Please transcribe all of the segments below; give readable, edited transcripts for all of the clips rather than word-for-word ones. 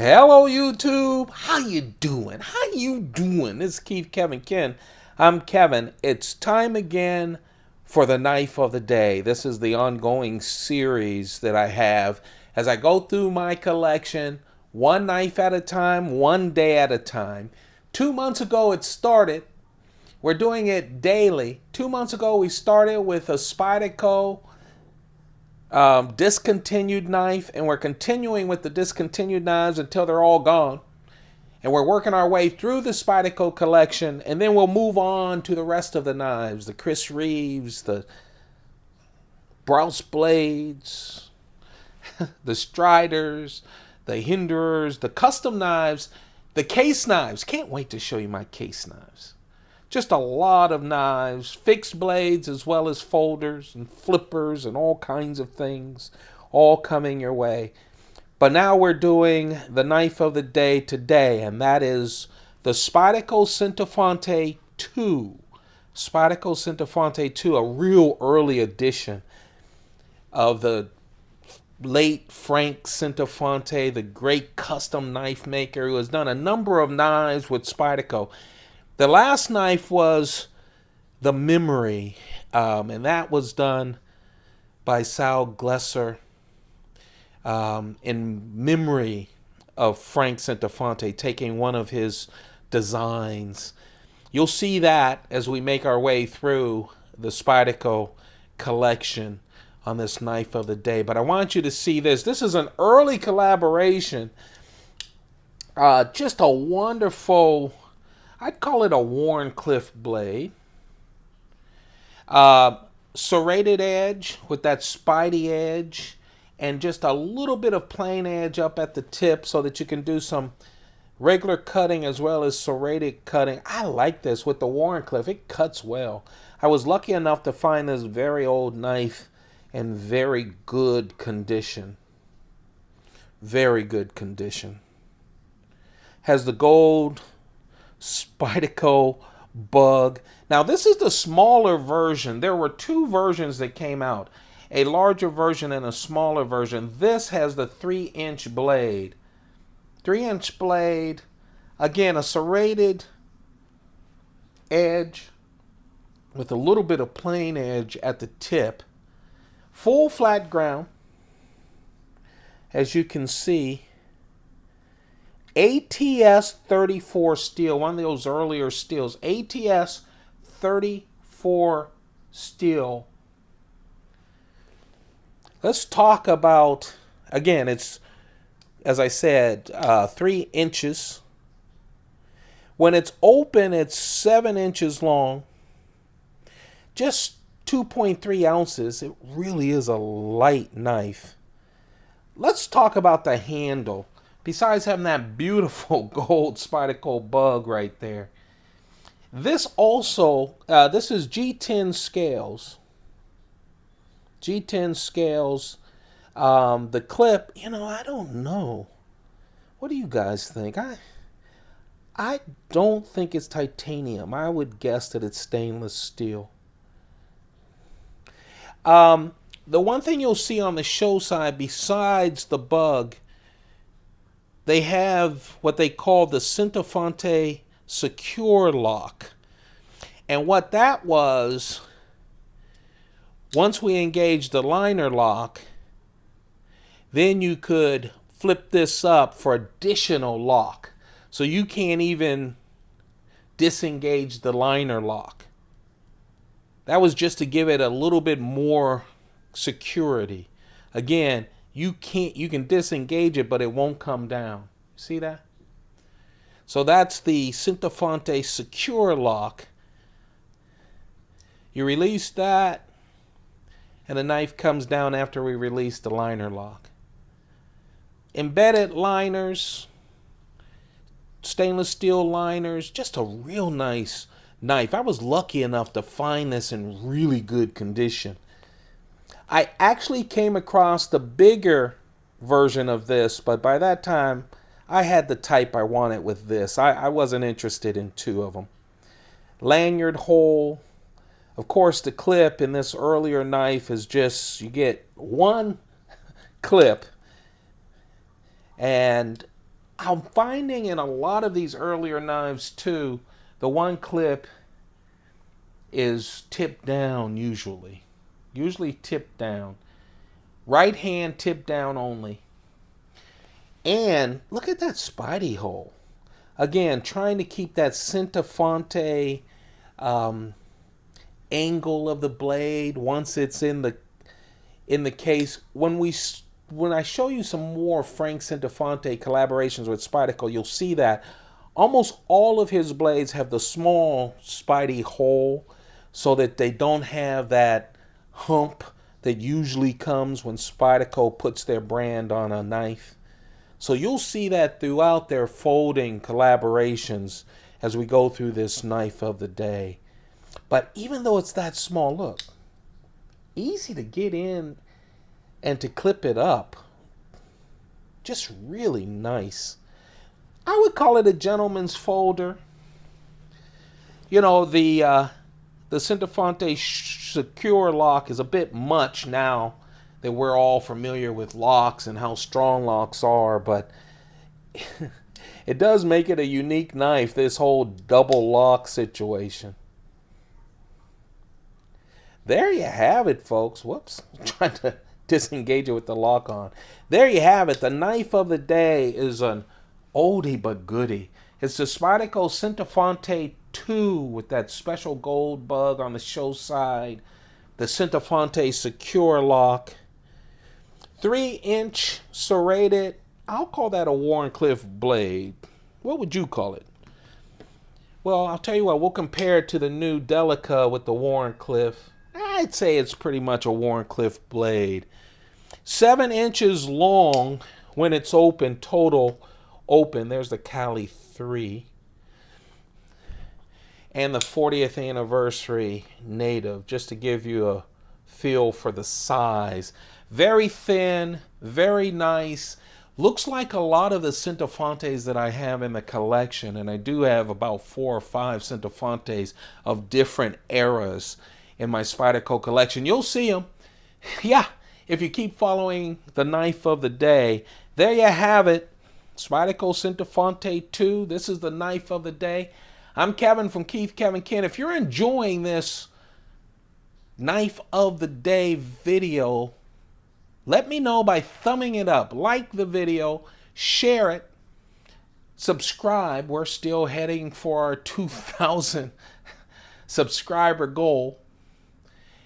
Hello YouTube, how you doing? How you doing? This is Keith Kevin Ken. I'm Kevin. It's time again for the knife of the day. This is the ongoing series that I have as I go through my collection, one knife at a time, one day at a time. 2 months ago it started. We're doing it daily. 2 months ago we started with a Spyderco discontinued knife, and we're continuing with the discontinued knives until they're all gone. And we're working our way through the Spyderco collection, and then we'll move on to the rest of the knives, the Chris Reeves, the Browse blades, the Striders, the Hinderers, the custom knives, the case knives. Can't wait to show you my case knives. Just a lot of knives, fixed blades as well as folders and flippers and all kinds of things, all coming your way. But now we're doing the knife of the day today, and that is the Spyderco Centofante 2. Spyderco Centofante 2, a real early edition of the late Frank Centofante, the great custom knife maker who has done a number of knives with Spyderco. The last knife was the Memory, and that was done by Sal Glesser in memory of Frank Centofante, taking one of his designs. You'll see that as we make our way through the Spyderco collection on this knife of the day. But I want you to see this. This is an early collaboration. Just a wonderful, I'd call it a Wharncliffe blade. Serrated edge with that spidey edge and just a little bit of plain edge up at the tip so that you can do some regular cutting as well as serrated cutting. I like this with the Wharncliffe. It cuts well. I was lucky enough to find this very old knife in very good condition. Very good condition. Has the gold Spyderco bug. Now this is the smaller version. There were two versions that came out, a larger version and a smaller version. This has the 3-inch blade. 3-inch blade, again a serrated edge with a little bit of plain edge at the tip. Full flat ground, as you can see. ATS 34 steel, one of those earlier steels. ATS 34 steel. Let's talk about, again, it's, as I said, 3 inches. When it's open, it's 7 inches long. Just 2.3 ounces. It really is a light knife. Let's talk about the handle. Besides having that beautiful gold Spyderco bug right there. This also, this is G10 scales. G10 scales. The clip, I don't know. What do you guys think? I don't think it's titanium. I would guess that it's stainless steel. The one thing you'll see on the show side besides the bug, they have what they call the Centofante Secure Lock. And what that was, once we engaged the liner lock, then you could flip this up for additional lock. So you can't even disengage the liner lock. That was just to give it a little bit more security. Again, you can disengage it, but it won't come down. See that? So that's the Centofante Secure Lock. You release that, and the knife comes down after we release the liner lock. Embedded liners, stainless steel liners, just a real nice knife. I was lucky enough to find this in really good condition. I actually came across the bigger version of this, but by that time I had the type I wanted with this. I wasn't interested in two of them. Lanyard hole. Of course, the clip in this earlier knife is just, you get one clip, and I'm finding in a lot of these earlier knives too, the one clip is tipped down usually. Usually tipped down. Right hand tipped down only. And look at that Spidey hole. Again, trying to keep that Centofante angle of the blade once it's in the case. When I show you some more Frank Centofante collaborations with Spyderco, you'll see that almost all of his blades have the small Spidey hole so that they don't have that hump that usually comes when Spyderco puts their brand on a knife. So you'll see that throughout their folding collaborations as we go through this knife of the day. But even though it's that small, look, easy to get in and to clip it up. Just really nice. I would call it a gentleman's folder. You know, the Centofante secure lock is a bit much now that we're all familiar with locks and how strong locks are, but it does make it a unique knife, this whole double lock situation. There you have it, folks. Whoops, I'm trying to disengage it with the lock on. There you have it. The knife of the day is an oldie but goodie. It's the Spyderco Centofante 2 with that special gold bug on the show side. The Centofante secure lock. 3-inch serrated. I'll call that a Wharncliffe blade. What would you call it? Well, I'll tell you what. We'll compare it to the new Delica with the Wharncliffe. I'd say it's pretty much a Wharncliffe blade. 7 inches long when it's open, total open. There's the Cali 3. And the 40th anniversary native, just to give you a feel for the size. Very thin, very nice. Looks like a lot of the Centofantes that I have in the collection, and I do have about 4 or 5 Centofantes of different eras in my Spyderco collection. You'll see them. Yeah, if you keep following the knife of the day, there you have it. Spyderco Centofante 2. This is the knife of the day. I'm Kevin from Keith Kevin Ken. If you're enjoying this knife of the day video, let me know by thumbing it up. Like the video, share it, subscribe. We're still heading for our 2,000 subscriber goal.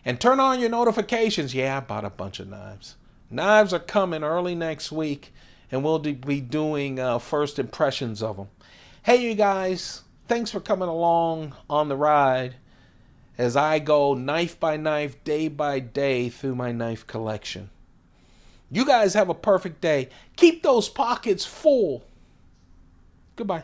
And turn on your notifications. Yeah, I bought a bunch of knives. Knives are coming early next week, and we'll be doing first impressions of them. Hey, you guys, thanks for coming along on the ride as I go knife by knife, day by day through my knife collection. You guys have a perfect day. Keep those pockets full. Goodbye.